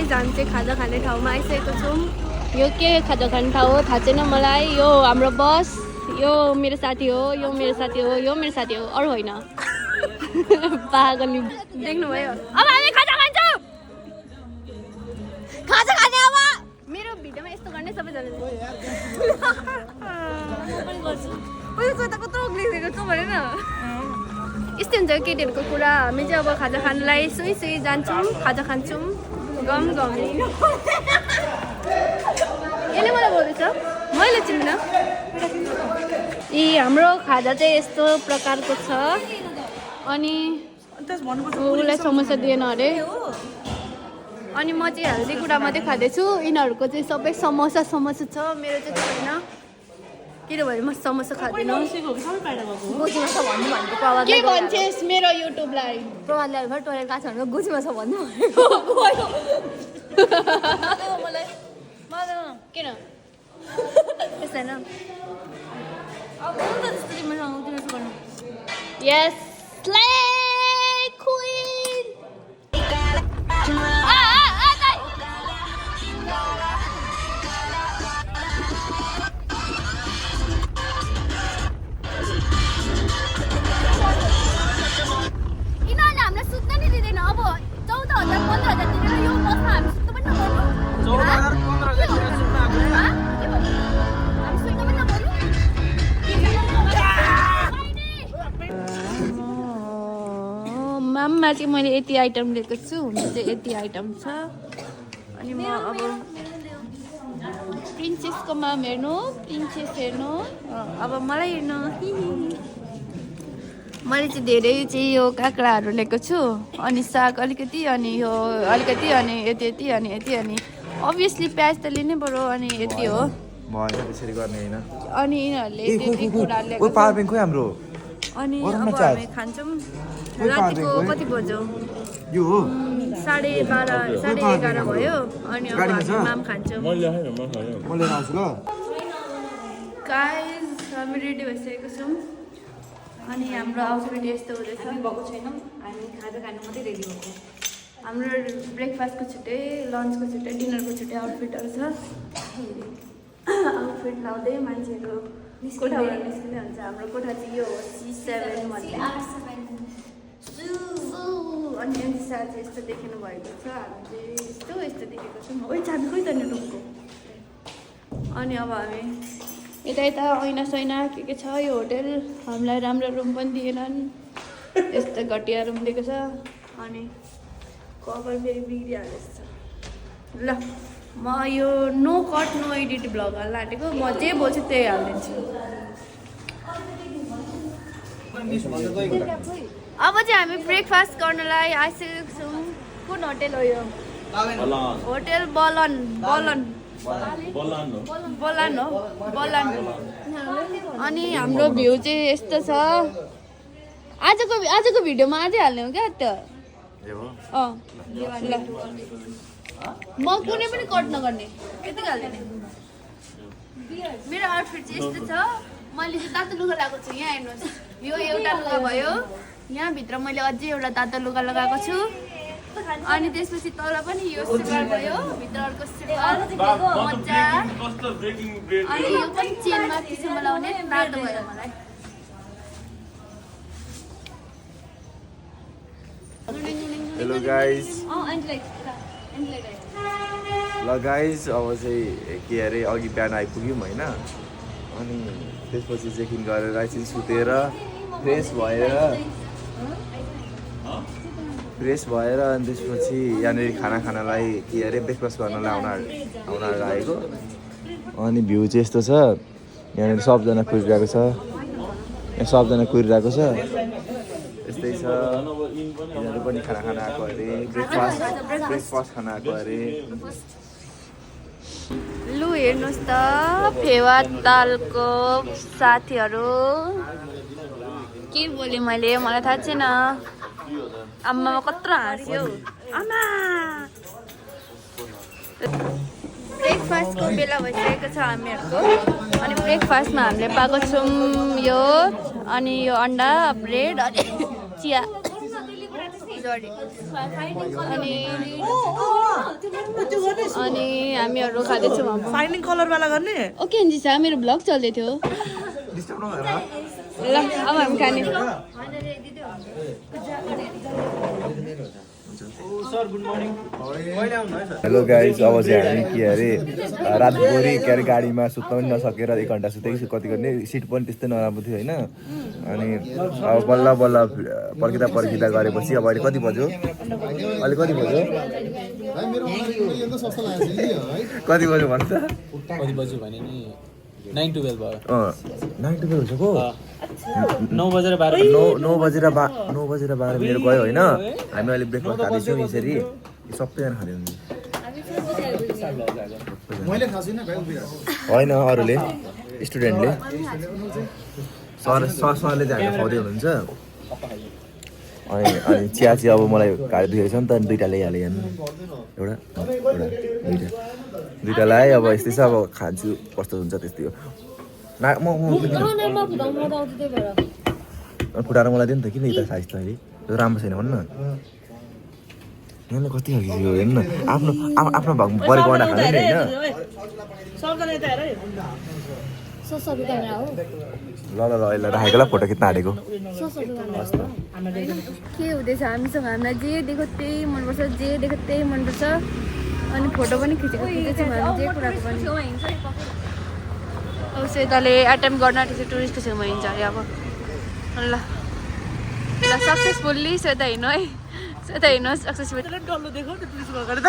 हामी चाहिँ खाजा खाने ठाउँमा आइसकेको छौँ। यो के खाजा खाने ठाउँ हो थाहा छैन मलाई। यो हाम्रो बस, यो मेरो साथी हो, यो मेरो साथी हो, यो मेरो साथी हो, अरू होइन। पागल देख्नुभयो। अब हामी खाजा खान्छौँ। खाजा खाने अब मेरो भिडियोमा यस्तो गर्ने सबैजनाले। यस्तो हुन्छ केटीहरूको कुरा। हामी चाहिँ अब खाजा खानलाई सोही सोही जान्छौँ, खाजा खान्छौँ। गम गम्ने यसले मलाई बोल्दैछ, मैले चिन्दिनँ। हाम्रो खाजा चाहिँ यस्तो प्रकारको छ। अनि उसलाई समोसा दिएन अरे। अनि म चाहिँ हेल्दी कुरा मात्रै खाँदैछु। यिनीहरूको चाहिँ सबै समोसा समोसा छ, मेरो चाहिँ छैन। किनभने म समोसा खाँदिनँ। गोजीमा छ भन्नु भनेको प्रभात के भन्छेस् मेरो युट्युबलाई? प्रभातले घर टोइलेट गएको छ भनेको गोजीमा छ भन्नु भनेको मलाई किन यस्तो होइन। यस क्वीन यिनीहरूले हामीलाई सुत्न नि दिँदैन। अब 14,000 15,000 दिएर यो बसमा हामी सुत्नु पनि नपर्नु। 14,000 15,000 दिएर सुत्न आएको हामी सुत्नु पनि नपर्नु। माममा चाहिँ मैले यति आइटम लिएको छु। हुनु चाहिँ यति आइटम छ। अनि म अब प्रिन्सेसको माम हेर्नु, प्रिन्सेस हेर्नु। अब मलाई हेर्नु। मैले चाहिँ धेरै चाहिँ यो काँक्राहरू लिएको छु। अनि साग अलिकति, अनि यो अलिकति, अनि यति यति, अनि यति, अनि अभियसली प्याज त लिनै पऱ्यो। अनि यति हो त्यसरी गर्ने होइन। अनि यिनीहरूले यति यति कुराहरू लिएको छ। अनि अब हामी खान्छौँ। रातिको कति बज्यो? यो हो 12:30 11:30 भयो। अनि अब हामी माम खान्छौँ। गाइस हामी रेडी भइसकेको छौँ। अनि हाम्रो आउटफिट यस्तो हुँदैछ। भएको छैनौँ हामी खाजा खानु मात्रै रेडी भएको। हाम्रो ब्रेकफास्टको छुट्टै, लन्चको छुट्टै, डिनरको छुट्टै आउटफिटहरू छ। आउटफिट लाउँदै मान्छेहरू कोठाबाट निस्किँदै हुन्छ। हाम्रो कोठा चाहिँ यो हो C7 भन्ने। अनि अनुसार चाहिँ यस्तो देख्नु भएको छ। हामी चाहिँ यस्तो यस्तो देखेको छौँ। ओइ चाबी खोइ त नि रुमको। अनि अब हामी यता यता ऐना सैना के छ। यो होटेल हामीलाई राम्रो रुम पनि दिएनन्। यस्तो घटिया रुम दिएको छ। अनि कभर फेरि बिग्रिहालेको छ। ल म यो no cut no edit vlog हाल्न आँटेको। म जे बोल्छु त्यही हालिदिन्छु। अब चाहिँ हामी ब्रेकफास्ट गर्नलाई आइसकेको छौँ। कुन होटेल हो यो? होटेल बलन बलन बलान हो बलान। अनि हाम्रो भ्यू चाहिँ यस्तो छ। आजको भिडियोमा आजै हाल्ने हो क्या त? ल म कुनै पनि कट नगर्ने, यति हाल्दिनँ। मेरो आउटफिट चाहिँ यस्तो छ। मैले चाहिँ तातो लुगा लगाएको छु। यहाँ हेर्नुहोस्, यो एउटा लुगा भयो। यहाँभित्र मैले अझै एउटा तातो लुगा लगाएको छु। अनि त्यसपछि तल पनि यो सुरुवाल भयो, भित्र अर्को सुरुवाल मजा। अनि यो पनि चेनमा पिछेमा लाउने तातो भयो मलाई। Hello guys. ल गाइस अब चाहिँ के अरे अघि बिहान आइपुग्यौँ होइन। अनि त्यसपछि चेक इन गरेर एकछिन सुतेर फ्रेस भएर फ्रेस भएर अनि त्यसपछि यहाँनिर खानालाई के अरे ब्रेकफास्ट गर्नलाई आउन आएको अनि भ्यू चाहिँ यस्तो छ यहाँनिर सबजना कुरिरहेको छ यस्तै छ यिनीहरू पनि खाना खान आएको अरे ब्रेकफास्ट खान आएको अरे लु हेर्नुहोस् त फेवा तालको साथीहरू के बोलेँ मैले मलाई थाहा छैन आम्मामा कत्रो हाँस्यो आमा ब्रेकफास्टको बेला भइसकेको छ हामीहरूको अनि ब्रेकफास्टमा हामीले पाएको छौँ यो अनि यो अन्डा ब्रेड अनि चिया अनि हामीहरू खाँदैछौँ फाइनिङ कलरवाला गर्ने ओके अन्जी सा मेरो ब्लग चल्दै थियो ल अब हामी खाने हेलो गाइस अब चाहिँ हामी के अरे रातभरि के अरे गाडीमा सुत्न पनि नसकेर 1 घन्टा सुतेको कति गर्ने सिट पनि त्यस्तै नराम्रो थियो होइन अनि अब बल्ल पर्खिँदा गरेपछि अब अहिले कति बज्यो कति बज्यो भन्छ कति बज्यो भने नि 9:12 भयो 9:12 भइसक्यो 9:12 मेरो गयो होइन हामी अहिले ब्रेकफास्ट खाँदैछौँ यसरी सबैजना खाँदै हुन्छ होइन अरूले स्टुडेन्टले सरले चाहिँ हामीलाई खुवाउँदै हुनुहुन्छ अनि चिया चाहिँ अब मलाई घाँटी दुखेको छ नि त 2टा ल्याइहालेँ यहाँ दुईटा लगाएँ अब यस्तै छ अब खान्छु कस्तो हुन्छ त्यस्तै हो फुटाएर मलाई दिनु त किन यता साइज त अहिले त्यो राम्रो छैन भन्न यहाँ कति खालको यो हेर्नु न आफ्नो भागमा परेको अन्डा खाँदैन होइन ल राखेको ल फोटो खिच्न आँटेको के हुँदैछ हामीसँग हामीलाई जे देख्यो त्यही मनपर्छ जे देख्यो त्यही मनपर्छ अनि फोटो पनि खिचेको खिचेछौँ हामी जे कुराको पनि अब श्वेताले एटेम्प गर्न आँटेको छ टुरिस्टको छेउमा हिँड्छ अरे अब ल सक्सेसफुल्ली श्वेता हिँड्नु है श्वेता हिँड्नु सक्सेसफुल डल्लो देखो त्यो टुरिस्ट गरे त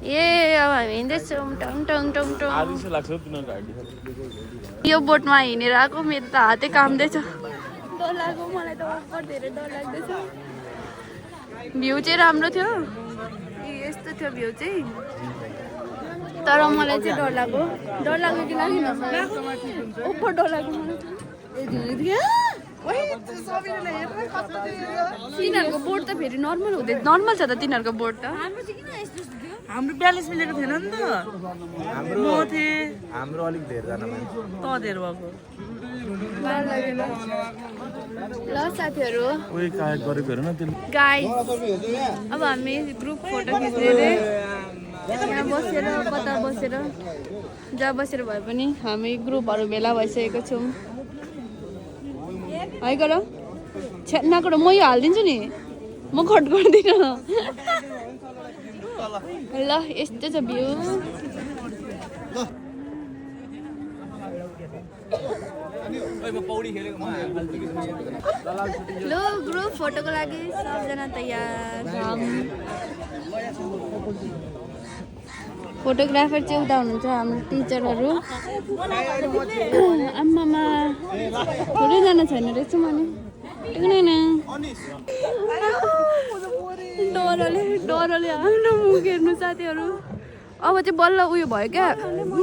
ए अब हामी हिँड्दैछौँ टङ टङ टङ टङ यो बोटमा हिँडेर आएको मेरो त हातै काम्दैछ डर लाग्यो मलाई त ओभर धेरै डर लाग्दैछ भ्यू चाहिँ राम्रो थियो यस्तो थियो भ्यू चाहिँ तर मलाई चाहिँ डर लाग्यो कि लाग्यो ओभर डर लाग्यो तिनीहरूको बोट त फेरि नर्मल हुँदै नर्मल छ त तिनीहरूको बोट त हाम्रो 42 मिलेको थिएन नि त म थिएँ हाम्रो अलिक धेरैजना त धेर भएको ल साथीहरू गाइस अब हामी ग्रुप फोटो खिच्दै यहाँ बसेर कता बसेर जहाँ बसेर भए पनि हामी ग्रुपहरू भेला भइसकेको छौँ है गर नगर म यो हालिदिन्छु नि म कट गर्दिनँ ल यस्तो छ भ्यू लो ग्रुप फोटोको लागि सबजना तयार फोटोग्राफर चाहिँ उता हुनुहुन्छ हाम्रो टिचरहरू आम्मामा थोरैजना छैन रहेछ मैले डरले हाम्रो मुख हेर्नु साथीहरू अब चाहिँ बल्ल उयो भयो क्या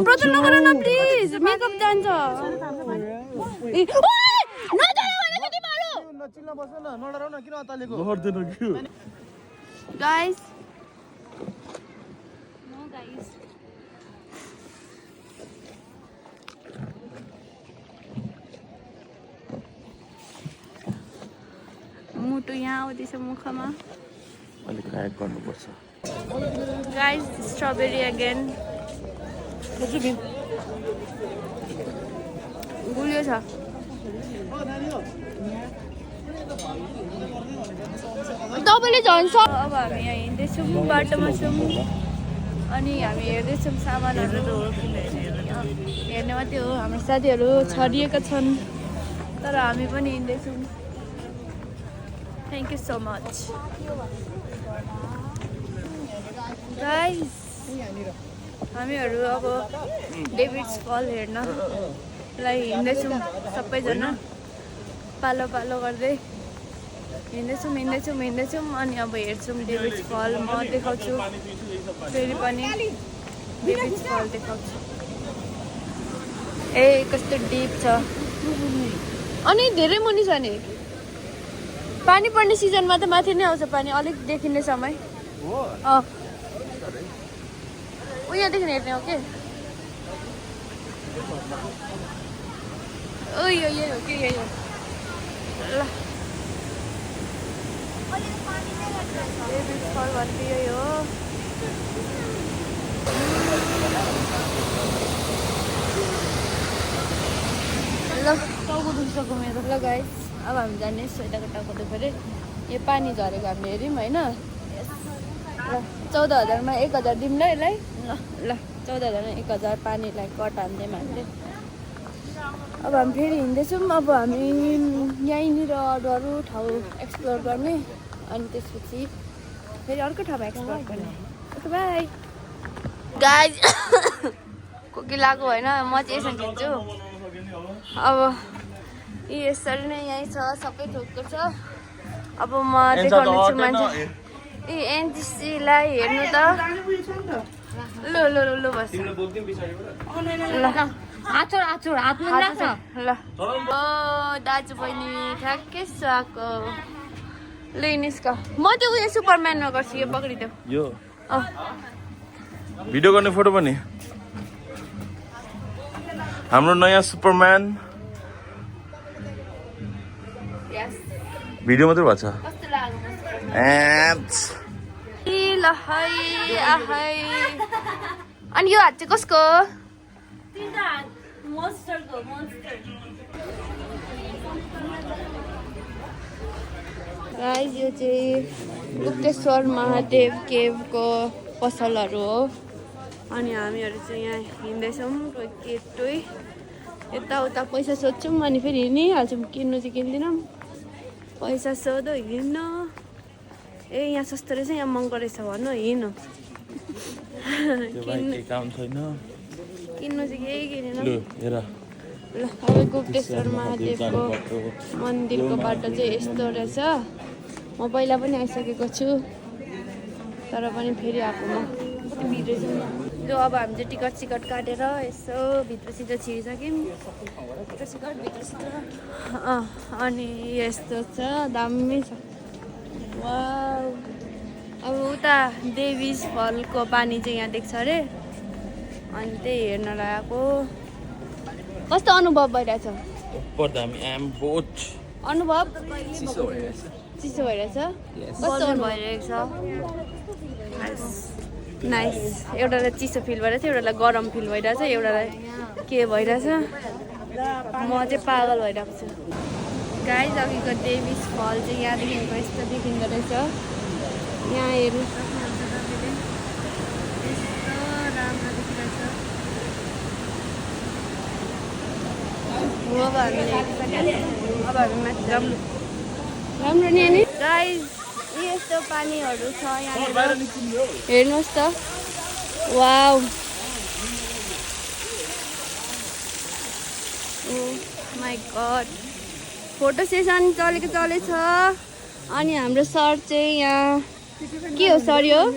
प्रचण्ड नगर न प्लिज मेकअप जान्छ गाइस मुटु यहाँ आउँदैछ मुखमा अलिक ह्याक गर्नुपर्छ गाइस स्ट्रबेरी अगेन गुलियो छ तपाईँले झन्छ अब हामी यहाँ हिँड्दैछौँ बाटोमा छौँ अनि हामी हेर्दैछौँ सामानहरू हेर्ने मात्रै हो हाम्रो साथीहरू छरिएका छन् तर हामी पनि हिँड्दैछौँ thank you so much guys हामीहरू अब डेभिड्स फल हेर्नलाई हिँड्दैछौँ सबैजना पालो पालो गर्दै हिँड्दैछौँ अनि अब हेर्छौँ डेभिड्स फल म देखाउँछु फेरि पनि डेभिड्स फल देखाउँछु ए कस्तो डिप छ अनि धेरै मुनि छ नि पानी पर्ने सिजनमा त माथि नै आउँछ पानी अलिक देखिने समय यहाँदेखि हेर्ने हो के यही हो कि यही हो ल डेभिड्स फल भन्ने यही हो ल टाउको दुखिसक्यो मेरो ल गाइस अब हामी जाने स्वेटाको टाउको दुख्यो अरे यो पानी झरेको हामीले हेऱ्यौँ होइन ल 14,000मा 1,000 दिउँ ल यसलाई ल 14,000मा 1,000 पानीलाई कट हान्दैम हामीले अब हामी फेरि हिँड्दैछौँ अब हामी यहीँनिर अरू ठाउँ एक्सप्लोर गर्ने अनि त्यसपछि फेरि अर्को ठाउँमा एक्सप्लोर गर्ने ओके बाई गाइस कोकी लाग्यो होइन म चाहिँ यसमा खिच्छु अब यसरी नै यहीँ छ सबै थोकको छ अब म देखाउने छु मान्छे एनजिसीलाई हेर्नु त ल बस ल दाजु बहिनी ठ्याक्कै आएको ल निस्क म त्यो उयो सुपरम्यानमा गर्छु यो पक्रिदेऊ यो भिडियो गर्ने फोटो पनि हाम्रो नयाँ सुपरम्यान भिडियो मात्रै भएको छ अनि यो हात चाहिँ कसको गाइस यो चाहिँ गुप्तेश्वर महादेव केभको पसलहरू हो अनि हामीहरू चाहिँ यहाँ हिँड्दैछौँ टोइ यताउता पैसा सोध्छौँ अनि फेरि हिँडिहाल्छौँ किन्नु चाहिँ किन्दैनौँ पैसा सोधो हिँड्न ए यहाँ सस्तो रहेछ यहाँ महँगो रहेछ भन्नु हिँड्नु किन्नु चाहिँ केही किनेन ल अब गुप्तेश्वर महादेवको मन्दिरको बाटो चाहिँ यस्तो रहेछ म पहिला पनि आइसकेको छु तर पनि फेरि आएको म भिडियो जो अब हामी चाहिँ टिकट सिकट काटेर यसो भित्रसित छिरिसक्यौँ अनि यस्तो छ दामी छ वाउ अब उता डेभिस फलको पानी चाहिँ यहाँ देख्छ अरे अनि त्यही हेर्न लगाएको कस्तो अनुभव भइरहेछ अनुभव चिसो भइरहेछ कस्तो अनुभव भइरहेको छ नाइस एउटालाई चिसो फिल भइरहेछ एउटालाई गरम फिल भइरहेछ एउटालाई के भइरहेछ म चाहिँ पागल भइरहेको छु गाइस अघिको डेभिस फल चाहिँ यहाँदेखिको यस्तो देखिँदो रहेछ यहाँ हेर्नु सक्नुहुन्छ तपाईँले यस्तो राम्रो देखिरहेछ अब हामी माथि राम्रो नि अनि गाइस यस्तो पानीहरू छ यहाँनिर हेर्नुहोस् त wow oh my god photo session चलेछ अनि हाम्रो सर चाहिँ यहाँ के हो सर यो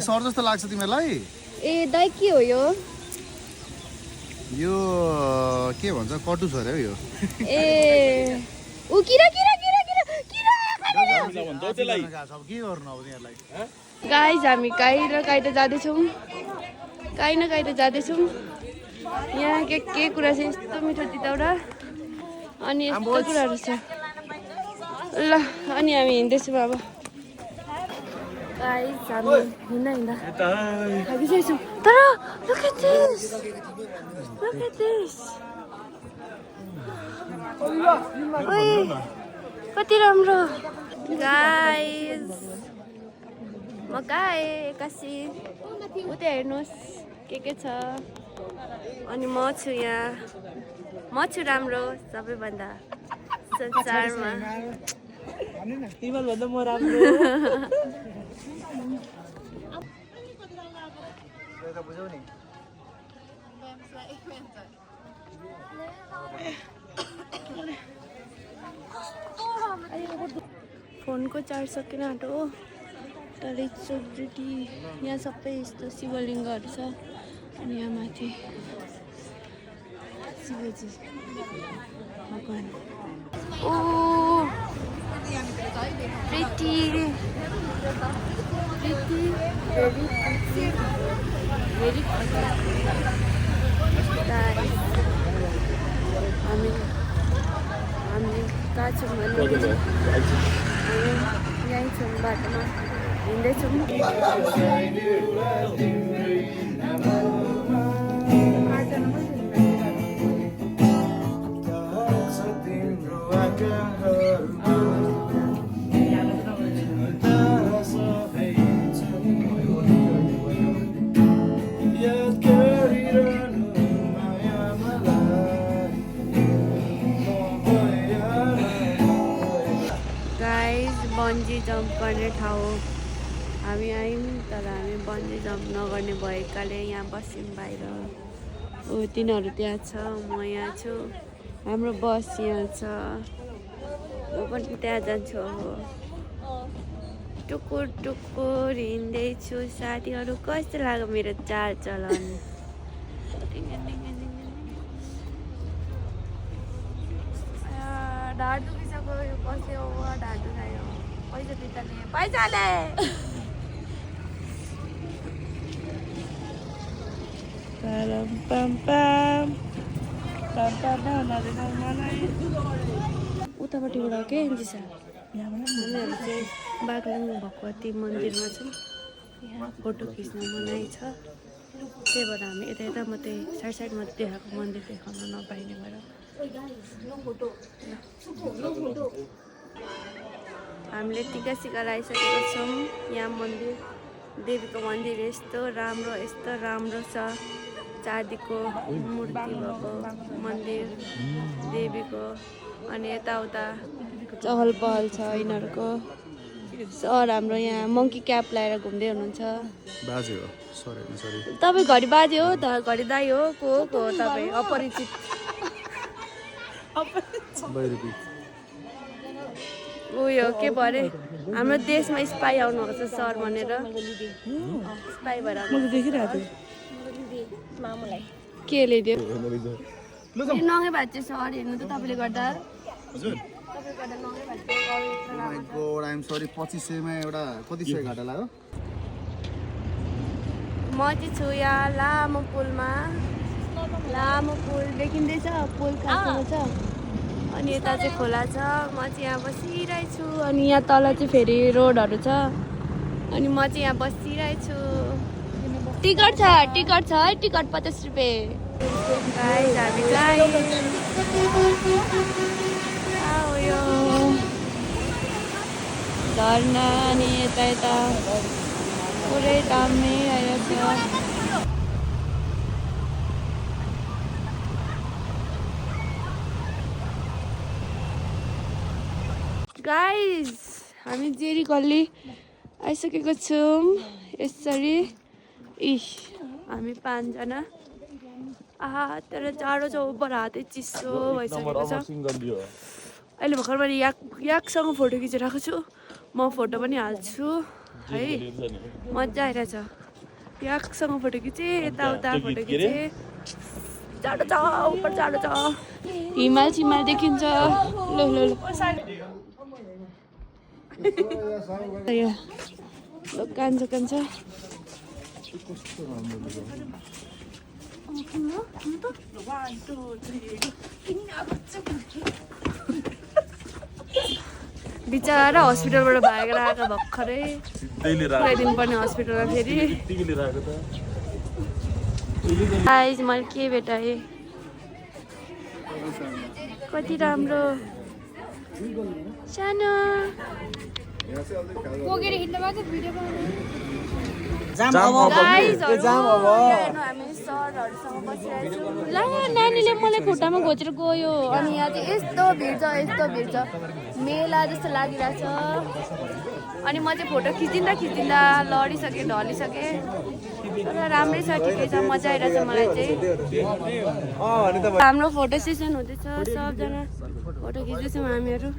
सर जस्तो लाग्छ तिमीलाई ए दाइ के हो यो के भन्छ कटुस अरे हो यो ए उ किरा गाइस हामी काहीँ न काहीँ त जाँदैछौँ यहाँ के कुरा छ यस्तो मिठो तितौरा अनि यस्तो कुराहरू छ ल अनि हामी हिँड्दैछौँ अब गाइस हामी हिँड्दा थाकिसकेछौँ तर look at this ओइ कति राम्रो गाइस म गएँ एक्कासी उता हेर्नुहोस् के छ अनि म छु यहाँ म छु राम्रो सबैभन्दा संसारमा तिमीले भन्दा म राम्रो फोनको चार्ज सकिन आँटो हो तर इट्स सो प्रिटी यहाँ सबै यस्तो शिवलिङ्गहरू छ अनि यहाँ माथि शिवजी भगवान् ओ प्रिटी प्रिटी भेरी हामी कहाँ छौँ भने यहीँ छौँ बाटोमा हिँड्दैछौँ बन्जी जम्प गर्ने ठाउँ हामी आयौँ तर हामी बन्जी जम्प नगर्ने भएकाले यहाँ बस्यौँ बाहिर ओ तिनीहरू त्यहाँ छ म यहाँ छु हाम्रो बस यहाँ छ म पनि त्यहाँ जान्छु अब टुकुर टुकुर हिँड्दैछु साथीहरू कस्तो लाग्यो मेरो चाल चलन ढाड दुखिसक्यो यो बस्यो ढाड दुखायो पैसा दिँदाले पैसाले उतापट्टिबाट के दिशा हामीहरू चाहिँ बागलुङ भगवती मन्दिरमा छौँ यहाँ फोटो खिच्न मनाइ छ त्यही भएर हामी यता यता मात्रै साइड साइडमा देखाएको मन्दिर देखाउन नपाइने भएर हामीले टिका सिका लगाइसकेका छौँ यहाँ मन्दिर देवीको मन्दिर यस्तो राम्रो छ चाँदीको मूर्ति भएको मन्दिर देवीको अनि यताउता चहल पहल छ यिनीहरूको सर हाम्रो यहाँ मङ्की क्याप लगाएर घुम्दै हुनुहुन्छ बाजे हो सरी तपाईँ घरि बाजे हो त घरि दाई हो को हो तपाईँ अपरिचित उयो के भयो अरे हाम्रो देशमा स्पाई आउनुभएको छ सर भनेर स्पाई भएर देखिरहेको के ल्याइदियो नगै भएको चाहिँ सर हेर्नु त तपाईँले गर्दा आइएम सरी 2500 मा एउटा कति सय घाटा लाग्यो म चाहिँ छु यहाँ लामो पुलमा लामो पुल देखिँदैछ पुल काट्नु छ अनि यता चाहिँ खोला छ म चाहिँ यहाँ बसिरहेको छु अनि यहाँ तल चाहिँ फेरि रोडहरू छ अनि म चाहिँ यहाँ बसिरहेको छु टिकट छ है टिकट 50 रुपियाँ हामी यो झर्ना अनि यता पुरै दामी आएको छ गाइज हामी जेरी गल्ली आइसकेको छौँ यसरी हामी 5 जना तर जाडो छ उपर हातै चिसो भइसकेको छ अहिले भर्खर मैले याकसँग फोटो खिचिरहेको छु म फोटो पनि हाल्छु है मजा आइरहेछ याकसँग फोटो खिचेँ यताउता फोटो खिचेँ जाडो छ उपर जाडो छ हिमाल सिमाल देखिन्छ ल दोकान छ बिचरा हस्पिटलबाट भागेर आएको भर्खरै पुऱ्याइदिनु पर्ने हस्पिटलमा फेरि गाइस मैले के भेटाएँ कति राम्रो सानो हामी सरहरूसँग बसिरहेको छौँ। ल नानीले मलाई खुट्टामा घोचेर गयो अनि यहाँ चाहिँ यस्तो भिड छ मेला जस्तो लागिरहेछ। अनि म चाहिँ फोटो खिचिँदा लडिसकेँ ढलिसकेँ तर राम्रै छ ठिकै छ मजा आइरहेछ मलाई चाहिँ। हाम्रो फोटो सेसन हुँदैछ सबजना फोटो खिच्दैछौँ हामीहरू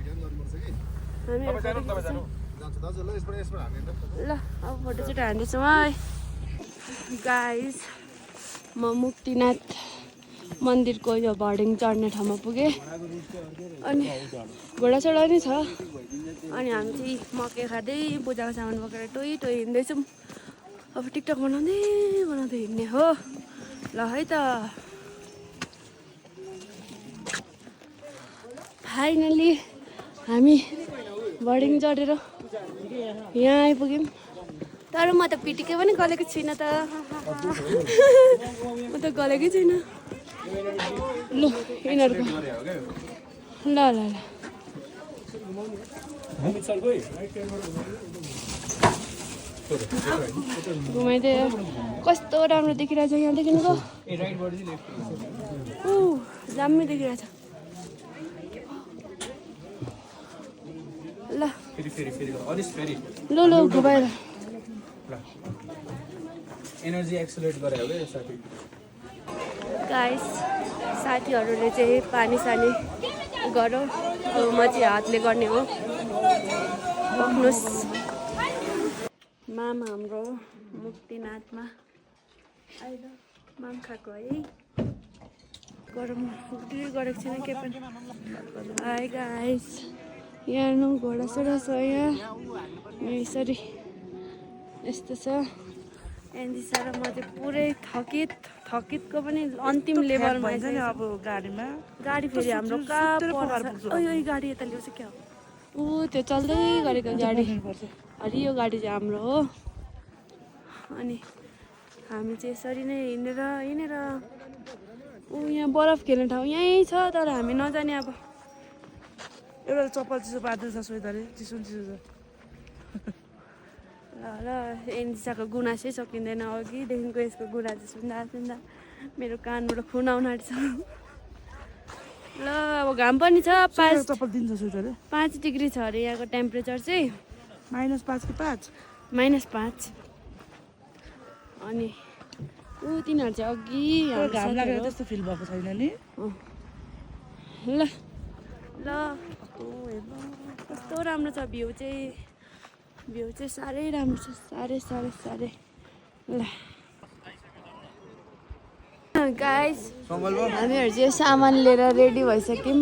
फोटो खिच्दैछौँ। ल अब फोटो चाहिँ हान्दैछौँ है गाइस। म मुक्तिनाथ मन्दिरको यो भर्डिङ चढ्ने ठाउँमा पुगेँ अनि घोडासोडा नै छ अनि हामी चाहिँ मकै खाँदै पूजाको सामान बोकेर टोइ हिँड्दैछौँ। अब टिकटक बनाउँदै हिँड्ने हो। ल है त फाइनली हामी भर्डिङ चढेर यहाँ आइपुग्यौँ तर म त पिटिकै पनि गलेको छुइनँ त म त गलेकै छुइनँ। ल यिनीहरूको ल घुमाइदिए कस्तो राम्रो देखिरहेछ यहाँदेखिको दामी देखिरहेछ। ल ल घुमाएर एनर्जी एक्सलेट गरे हो साथी गाइस साथीहरूले चाहिँ पानी सानी गरौँ अब म चाहिँ हातले गर्ने हो। बस्नुहोस् माम हाम्रो मुक्तिनाथमा आएर माम खाएको है गरम गरेको छैन के पनि। हाई गाइस यहाँ घोडासोडा छ यहाँ यसरी यस्तो छ। एन्जिसा र म चाहिँ पुरै थकितको पनि अन्तिम लेभलमा छ नि। अब गाडी फेरि हाम्रो कहाँ पर्छ यो गाडी यता ल्याउँछ क्या हो त्यो चल्दै गरेको गाडी अरे यो गाडी चाहिँ हाम्रो हो। अनि हामी चाहिँ यसरी नै हिँडेर यहाँ बरफ खेल्ने ठाउँ यहीँ छ तर हामी नजाने। अब एउटा चप्पल चिसो पार्दैछ सोइदाले चिसो ल एन्जिसाको गुनासै सकिँदैन अघिदेखिको यसको गुनासो सुन्दा मेरो कानबाट खुन आउन आँट्छ। ल अब घाम पनि छ 5 डिग्री छ अरे यहाँको टेम्परेचर चाहिँ -5 कि 5 -5 अनि तिनीहरू चाहिँ अघि घाम लागेको जस्तो फिल भएको छैन नि। ल कस्तो राम्रो छ भ्यू चाहिँ साह्रै राम्रो छ साह्रै ल गाइस हामीहरू चाहिँ सामान लिएर रेडी भइसक्यौँ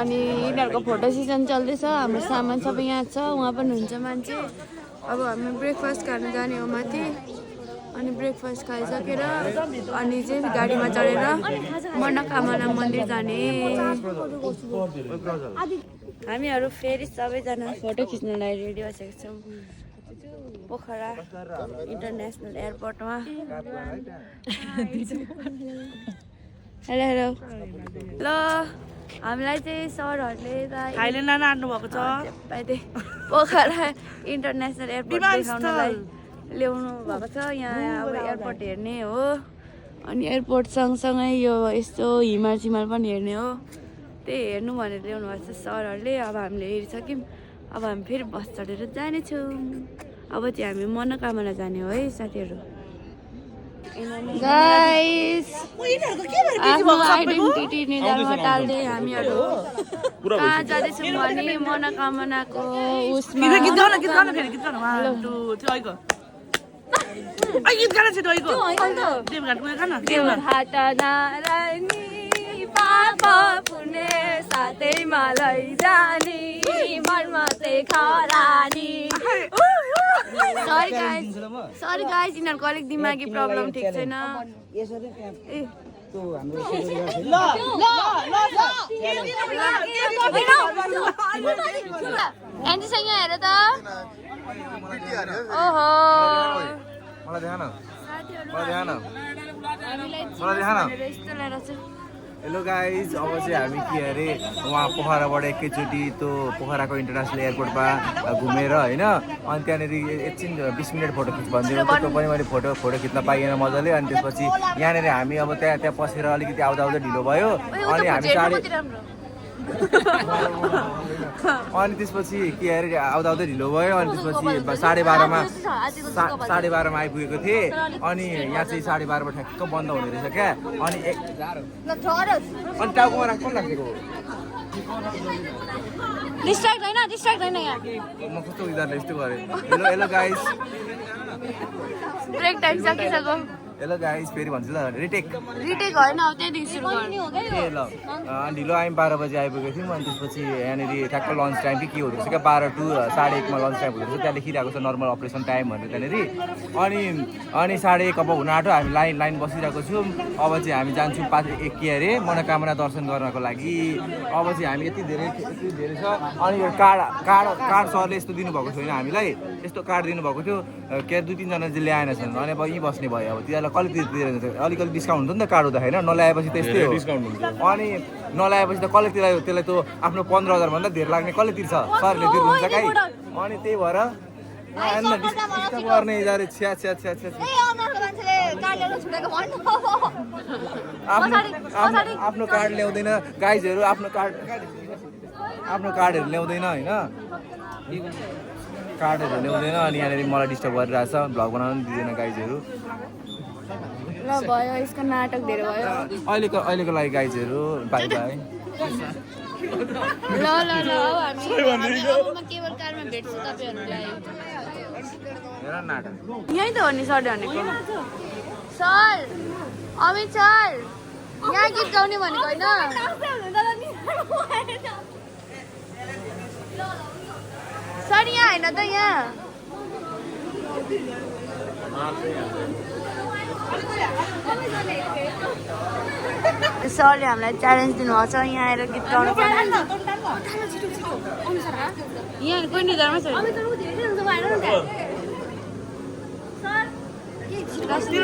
अनि यिनीहरूको फोटो सेसन चल्दैछ। हाम्रो सामान सबै यहाँ छ उहाँ पनि हुन्छ मान्छे। अब हामी ब्रेकफास्ट खान जाने हो माथि अनि ब्रेकफास्ट खाइसकेर अनि चाहिँ गाडीमा चढेर मनोकामना मन्दिर जाने। हामीहरू फेरि सबैजना फोटो खिच्नलाई रेडी भइसकेको छौँ पोखरा इन्टरनेसनल एयरपोर्टमा। हेलो ल हामीलाई चाहिँ सरहरूले थाइल्यान्ड लान आँट्नु भएको छ पोखरा इन्टरनेसनल एयरपोर्ट देखाउनलाई ल्याउनु भएको छ। यहाँ अब एयरपोर्ट हेर्ने हो अनि एयरपोर्ट सँगसँगै यो यस्तो हिमाल पनि हेर्ने हो। त्यही हेर्नु भनेर ल्याउनु भएको छ सरहरूले। अब हामीले हेरिसक्यौँ अब हामी फेरि बस चढेर जानेछौँ। अब चाहिँ हामी मनोकामना जाने हो है साथीहरू। गाइस आफ्नो आइडेन्टिटी निधारमा टाल्दै हामीहरू कहाँ जाँदैछौँ भने मनोकामनाको उसमा पापा पुण्य साथैमा लैजाने मनमा चाहिँ खरानी। सरी गाइस यिनीहरूको अलिक दिमागी प्रब्लम ठिक छैन। एन्जीसँग हेर त ओहो हामीलाई यस्तो लागेर चाहिँ हेलो गाइज, अब चाहिँ हामी के अरे वहाँ पोखराबाट एकैचोटि त्यो पोखराको इन्टरनेसनल एयरपोर्टमा घुमेर होइन, अनि त्यहाँनिर एकछिन 20 मिनट फोटो खिच भनिदिनु त्यो पनि मैले फोटो खिच्न पाइएन मजाले। अनि त्यसपछि यहाँनिर हामी अब त्यहाँ पसेर अलिकति आउँदा ढिलो भयो, अनि हामी अनि त्यसपछि के अरे आउँदा ढिलो भयो। अनि त्यसपछि 12:30मा आइपुगेको थिएँ, अनि यहाँ चाहिँ 12:30मा ठ्याक्क बन्द हुने रहेछ क्या। अनि टाउकोमा राख्नु राखेको डिस्ट्र्याक्ट होइन यहाँ म कस्तो उनीहरूले यस्तो गरेँ। हेलो गाइस, ब्रेक टाइम सकिसक्यो। हेलो गाइस, फेरि भन्छु ल, रिटेक होइन अब त्यहाँदेखि सुरु गर्नु ए ल। ढिलो आयौँ, 12 बजी आइपुगेको थियौँ। अनि त्यसपछि यहाँनिर ठ्याक्क लन्च टाइम कि के हुँदो रहेछ क्या, 12 to 1:30मा लन्च टाइम हुँदो रहेछ। त्यहाँ लेखिरहेको छ नर्मल अपरेसन टाइम भनेर त्यहाँनिर। अनि 1:30 अब हुन आँट्यो, हामी लाइन बसिरहेको छौँ। अब चाहिँ हामी जान्छौँ के अरे मनोकामना दर्शन गर्नको लागि। अब चाहिँ हामी यति धेरै छ। अनि यो कार्ड सरले यस्तो दिनुभएको छैन हामीलाई, यस्तो कार्ड दिनुभएको थियो के 2-3 जना चाहिँ ल्याएन छन्। अनि अब यहीँ बस्ने भयो, अब तिनीहरूलाई कहिले अलिकति डिस्काउन्ट हुन्छ नि त कार्ड हुँदा होइन, नल्याएपछि त यस्तै हो। अनि नल्याएपछि त कसले त्यसलाई त आफ्नो 15,000 भन्दा धेरै लाग्ने कसले तिर्छ, सरले तिर्नुहुन्छ काहीँ। अनि त्यही भएर डिस्काउन्ट गर्ने इजारे छ्या आफ्नो कार्ड ल्याउँदैन गाइजहरू, आफ्नो कार्डहरू ल्याउँदैन होइन, कार्डहरू ल्याउँदैन। अनि यहाँनिर मलाई डिस्टर्ब गरिरहेछ, भ्लग बनाउनु दिँदैन गाइजहरू। ल भयो, यसको नाटक धेरै भयो। अहिलेको लागि गाइजहरू बाई बाई। ल हामी केवल कारमा भेट्छु तपाईँहरूलाई। हेर नाटक यहीँ त हो नि सरले भनेको। सर अमित सर यहाँ गीत गाउने भनेको होइन। सर यहाँ होइन त, यहाँ सरले हामीलाई च्यालेन्ज दिनुभएको छ, यहाँ आएर गीत गाउनु पर्ने। यहाँ कोही निधारमा छ।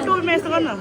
टोलमा यस्तो गर्नु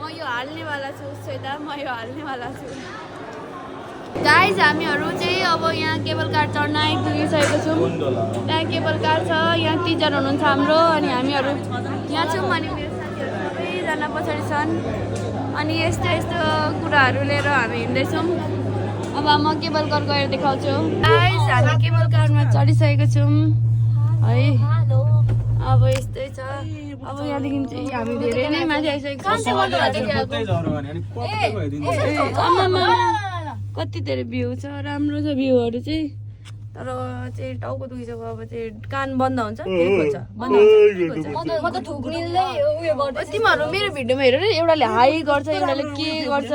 म यो हाल्नेवाला छु श्वेता, म यो हाल्नेवाला छु। गाइज हामीहरू चाहिँ अब यहाँ केबल कार चढ्न आइपुगिसकेको छौँ। त्यहाँ केबल कार छ, यहाँ टिचर हुनुहुन्छ हाम्रो, अनि हामीहरू यहाँ छौँ। अनि मेरो साथीहरू सबैजना पछाडि छन्। अनि यस्तो कुराहरू लिएर हामी हिँड्दैछौँ। अब म केबल कार गएर देखाउँछु। गाइज हामी केबल कारमा चढिसकेको छौँ है। अब यस्तै छ। अब यहाँदेखि चाहिँ हामी धेरै नै माथि आइसकेको छौँ। कति धेरै भ्यू छ, राम्रो छ भ्यूहरू चाहिँ। तर चाहिँ टाउको दुखिसक्यो। अब चाहिँ कान बन्द हुन्छ, फेरि खोल्छ, बन्द हुन्छ। तिमीहरू मेरो भिडियोमा हेर, एउटाले हाई गर्छ, एउटाले के गर्छ।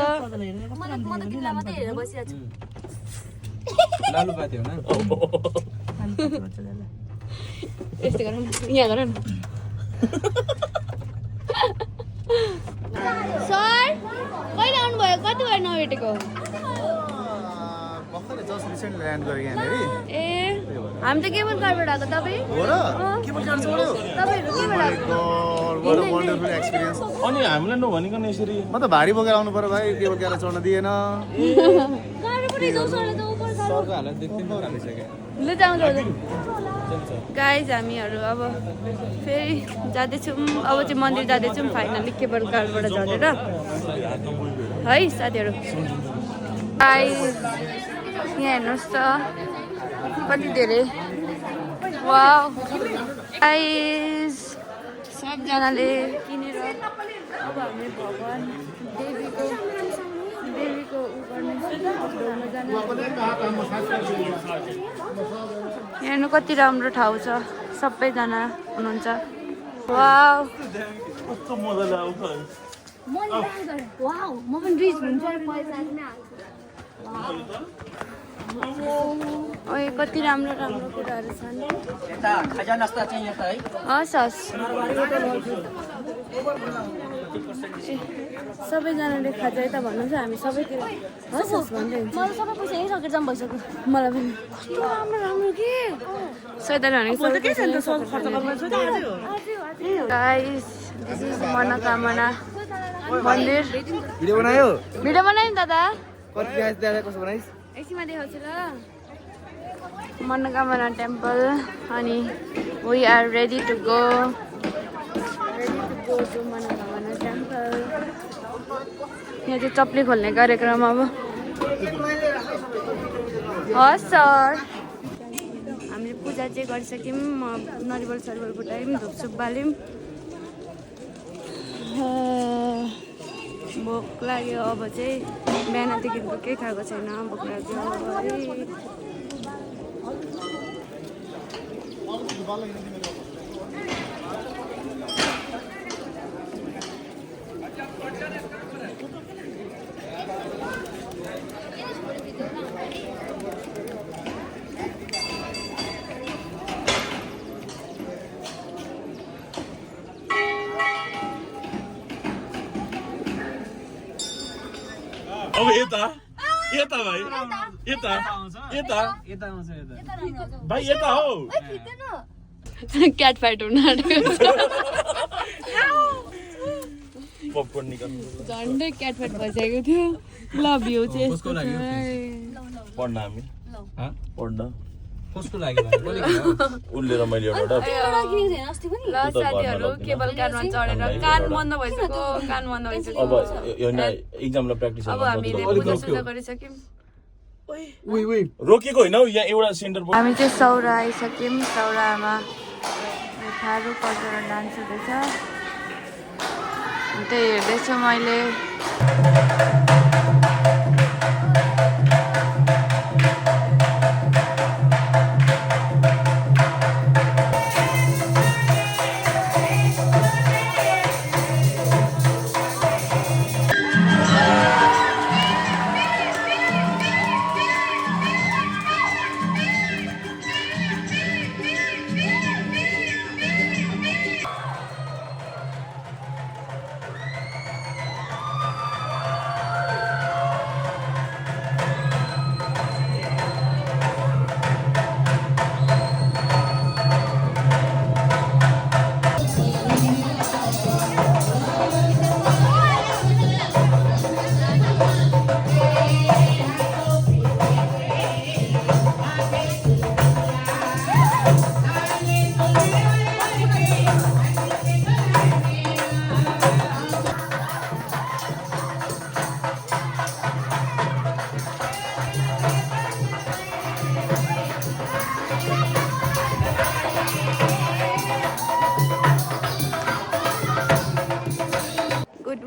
यस्तो गर न, यहाँ गर न। सर कहिले आउनुभयो, कति भएर नभेटेको? ए हामी त केबल कारबाट आएको, तपाईँ? तपाईँहरू केबाट आएको? अनि हामीलाई नभनिकन यसरी म त भारी बोकेर आउनु पर्यो भाइ, केबल कार चढ्न दिएन। सरको हालत देख्दै म हालिसकेँ। ल जाउँ गाइज हामीहरू अब फेरि जाँदैछौँ अब चाहिँ मन्दिर जाँदैछौँ फाइनली केबल कारबाट झरेर है साथीहरू गाइज यहाँ हेर्नुहोस् त कति धेरै वाउ गाइज सबजनाले किनेर अब हामी भगवान् देवीको उ हेर्नु कति राम्रो ठाउँ छ सबैजना हुनुहुन्छ वाउ म पनि रिच हुन्छु ओए कति राम्रो राम्रो कुराहरू छन् हस् हस् सबैजनाले खाजा यता भन्नुहुन्छ हामी सबैतिर हस् हस् भन्दै हुन्छ मलाई सबै पैसा यहीँ सकेर जाम भइसक्यो मलाई पनि कस्तो राम्रो राम्रो के सैदाले गाइस दिस इज मनोकामना मन्दिर भिडियो बनायो नि दादा कति गाइस दादा कसो बनाइस एकछिनमा देखाउँछु ल मनोकामना टेम्पल अनि we are ready to go to Manakamana temple यहाँ चाहिँ चप्ली खोल्ने कार्यक्रम अब हस् सर हामीले पूजा चाहिँ गरिसक्यौँ नरिवल सरिवल फुटायौँ धुपसुप बाल्यौँ भोक लाग्यो अब चाहिँ बिहानदेखिको केही खाएको छैन भोक लाग्यो अब यता यता भाइ यता यता यता आउँछ यता भाइ यता हो क्याट फाइट हुन पपकर्न निकाल्नु झन्डै क्याट फाइट भइसकेको थियो ल भ्यू चाहिँ कसको लाग्यो पढ्न हामी पढ्न कसको लागि उसले र मैले एउटा ल साथीहरू केबल कारमा चढेर कान बन्द भइसक्यो अब इक्जामलाई प्र्याक्टिस अब हामीले पूजा सुजा गरिसक्यौँ रोकेको होइन हौ यहाँ एउटा सेन्टर हामी चाहिँ सौरा आइसक्यौँ सौरामा थारू कल्चरल डान्स हुँदैछ त्यही हेर्दैछु मैले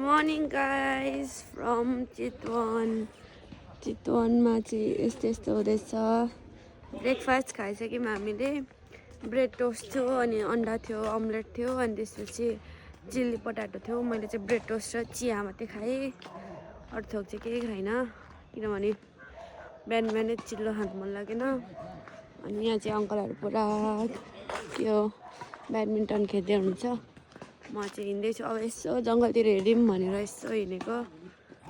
मर्निङ गाइज फ्रम चितवनमा चाहिँ यस्तो हुँदैछ ब्रेकफास्ट खाइसक्यौँ हामीले ब्रेड टोस्ट थियो अनि अन्डा थियो अमलेट थियो अनि त्यसपछि चिल्ली पटाटो थियो मैले चाहिँ ब्रेड टोस्ट र चिया मात्रै खाएँ अरू थोक चाहिँ केही खाइनँ किनभने बिहानै चिल्लो खानु मन लागेन अनि यहाँ चाहिँ अङ्कलहरू पुरा यो ब्याडमिन्टन खेल्दै हुनुहुन्छ म चाहिँ हिँड्दैछु अब यसो जङ्गलतिर हेऱ्यौँ भनेर यसो हिँडेको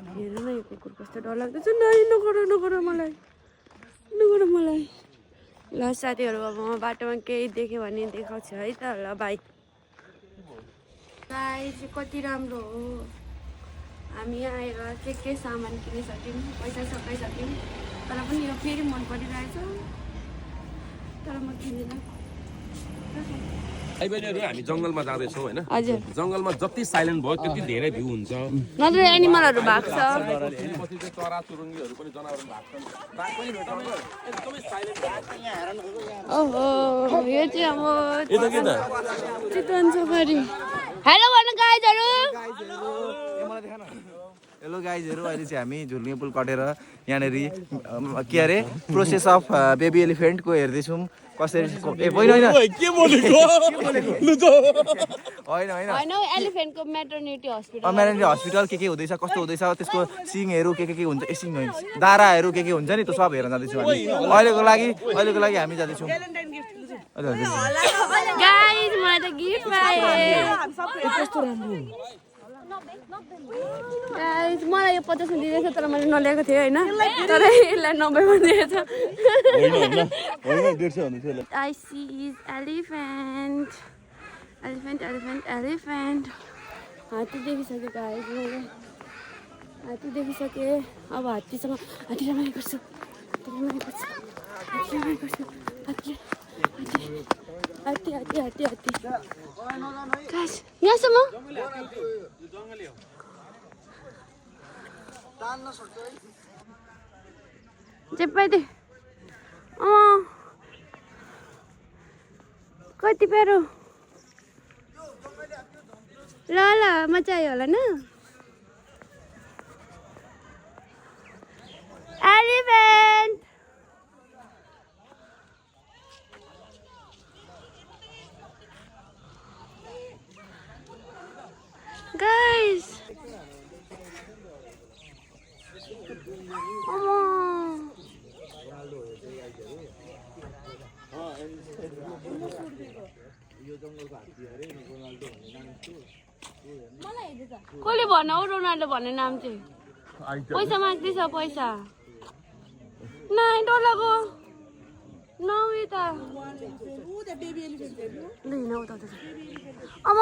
हेर्नु न यो कुकुर कस्तो डरलाग्दो छ नगर मलाई ल साथीहरू अब म बाटोमा केही देख्यो भने देखाउँछु है त ल बाई चाहिँ कति राम्रो हो हामी आएर के सामान किनिसक्यौँ पैसा सकाइसक्यौँ तर पनि यो फेरि मन परिरहेछ तर म किन्दिनँ भाइबहिनीहरू हामी जङ्गलमा जाँदैछौँ होइन हजुर जङ्गलमा जति साइलेन्ट भयो त्यति धेरै भ्यू हुन्छ नत्र एनिमलहरू भएको छ पछि चाहिँ चरा चुरुङ्गीहरू पनि जनावरहरू भएको छन् बाघ पनि भेटाउँछ एकदमै साइलेन्ट ओहो यो चाहिँ अब यता के त चितवन सफारी हेलो भन्नु गाइजहरू हेलो गाइजहरू अहिले चाहिँ हामी झुल्ने पुल कटेर यहाँनिर के अरे प्रोसेस अफ बेबी एलिफेन्टको हेर्दैछौँ कसरी होइन होइन के बोलेको होइन होइन होइन एलिफेन्टको मेटर्निटी हस्पिटल मेटर्निटी हस्पिटल के हुँदैछ कस्तो हुँदैछ त्यसको सिङहरू के हुन्छ ए सिङ होइन दाराहरू के हुन्छ नि त्यो सब हेर्न जाँदैछौँ हामी अहिलेको लागि हामी जाँदैछौँ गाइज मलाई त गिफ्ट पाएँ गाइज मलाई यो 50 मा दिँदैछ तर मैले नल्याएको थिएँ होइन तर यसलाई 90 मा दिएछ I see is elephant हात्ती देखिसकेँ गाइज मैले हात्ती देखिसकेँ अब हात्तीसँग हात्ती रमाइलो गर्छु हात्ती गाइज यहाँसम्म चेप्पाइदे कति प्यारो ल मजा आयो होला न एलिफेन्ट गाइस कसले भन हौ रोनाल्डो भन्ने नाम चाहिँ पैसा माग्दैछ पैसा नाइ डरलाको नौ यता अब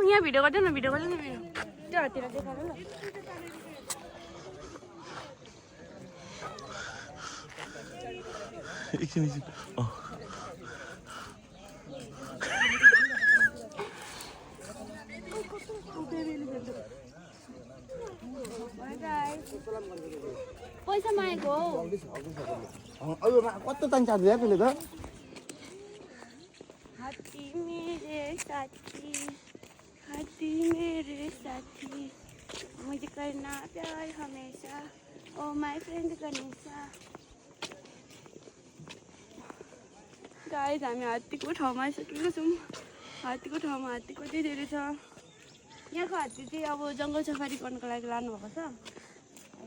यहाँ भिडियो गर्दैन त्यो हाततिर देखाएर ल एकछिन पैसा मागेको कस्तो तान्छ त्यसले त हात्ती मेरे साथी मुझे करना प्यार हमेशा oh my friend Ganesha guys हामी हात्तीको ठाउँमा आइसकेको छौँ हात्तीको ठाउँमा हात्ती कति धेरै छ यहाँको हात्ती चाहिँ अब जङ्गल सफारी गर्नको लागि लानुभएको छ अब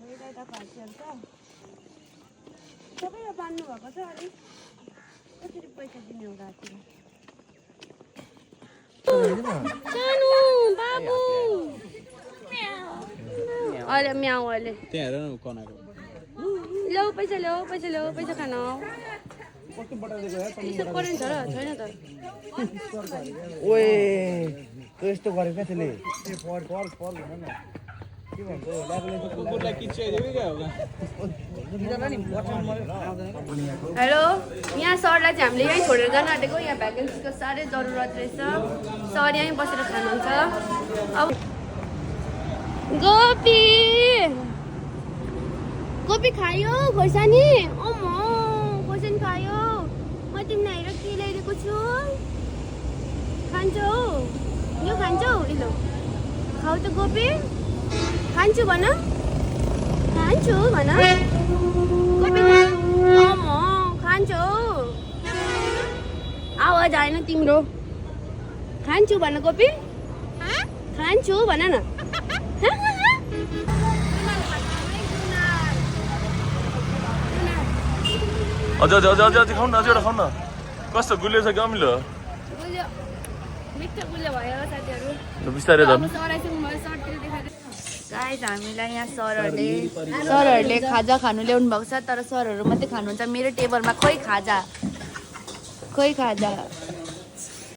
यताको हात्तीहरू छ सबैलाई बाँध्नु भएको छ अलिक कसरी पैसा दिने होला हात्तीलाई सानो बाबु अहिले म्याउ अहिले त्यहाँ हेर न कनाको ल्याऊ पैसा खान यसो करेन्ट छ र छैन त ओए तँ यस्तो गरेको क्या त्यसले कुकुरलाई किच्याइदियो क्या होला हेलो यहाँ सरलाई चाहिँ हामीले यहीँ छोडेर जान आँटेको यहाँ भ्याकेन्सीको साह्रै जरुरत रहेछ सर यहीँ बसेर खानुहुन्छ अब गोपी खायो खोर्सानी खोर्सानी खायो म तिमीलाई हेरेर के ल्याइदिएको छु खान्छौ यो खान्छौ इलो खाऊ त गोपी खान्छु भन गोपी खान्छौ आवाज आएन तिम्रो खान्छु भन गोपी खान्छु भन न अझ खाउँ न अझ एउटा खाउँ न कस्तो गुलियो छ कि अमिलो मिठो गुलियो भयो साथीहरू बिस्तारै जानु गाइस हामीलाई यहाँ सरहरूले खाजा खानु ल्याउनु भएको छ तर सरहरू मात्रै खानुहुन्छ मेरो टेबलमा खोइ खाजा